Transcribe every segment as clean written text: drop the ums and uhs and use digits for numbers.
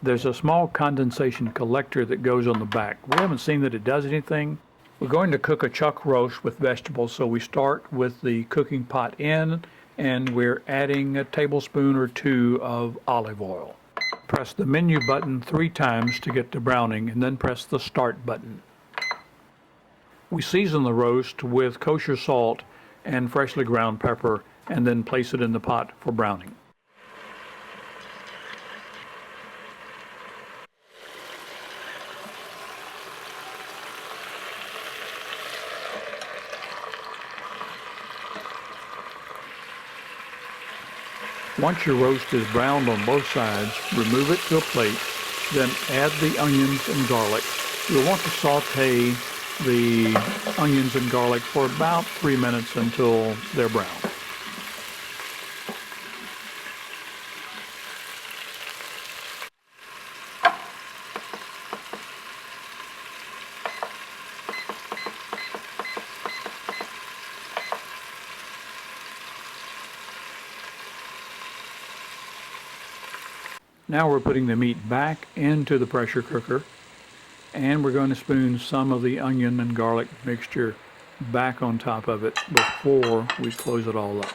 There's a small condensation collector that goes on the back. We haven't seen that it does anything. We're going to cook a chuck roast with vegetables, so we start with the cooking pot in, and we're adding a tablespoon or two of olive oil. Press the menu button 3 times to get to browning, and then press the start button. We season the roast with kosher salt and freshly ground pepper, and then place it in the pot for browning. Once your roast is browned on both sides, remove it to a plate, then add the onions and garlic. You'll want to saute the onions and garlic for about 3 minutes until they're brown. Now we're putting the meat back into the pressure cooker, and we're going to spoon some of the onion and garlic mixture back on top of it before we close it all up.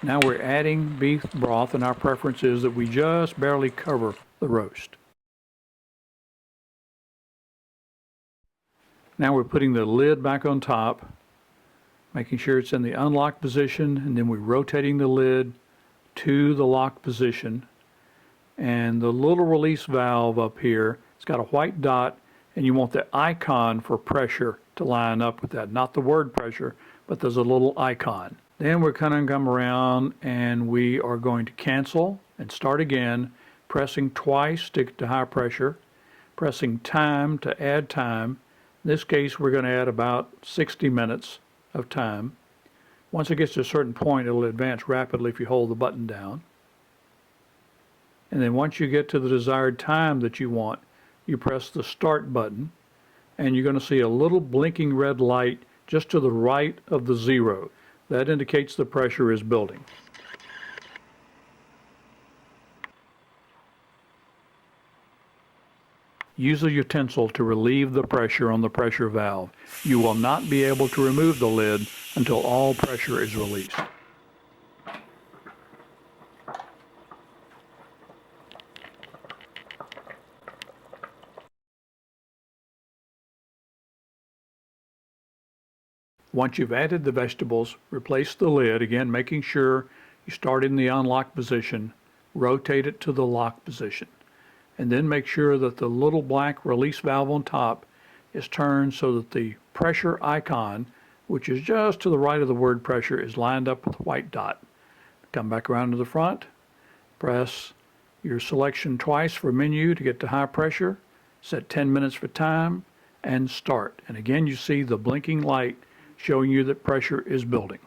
Now we're adding beef broth, and our preference is that we just barely cover the roast. Now we're putting the lid back on top, making sure it's in the unlocked position, and then we're rotating the lid to the locked position. And the little release valve up here, it's got a white dot, and you want the icon for pressure to line up with that. Not the word pressure, but there's a little icon. Then we're going to come around and we are going to cancel and start again, pressing twice to get to high pressure, pressing time to add time. In this case, we're going to add about 60 minutes of time. Once it gets to a certain point, it'll advance rapidly if you hold the button down. And then once you get to the desired time that you want, you press the start button, and you're going to see a little blinking red light just to the right of the 0. That indicates the pressure is building. Use a utensil to relieve the pressure on the pressure valve. You will not be able to remove the lid until all pressure is released. Once you've added the vegetables, replace the lid, again making sure you start in the unlocked position, rotate it to the locked position, and then make sure that the little black release valve on top is turned so that the pressure icon, which is just to the right of the word pressure, is lined up with the white dot. Come back around to the front, press your selection twice for menu to get to high pressure, set 10 minutes for time, and start. And again, you see the blinking light showing you that pressure is building.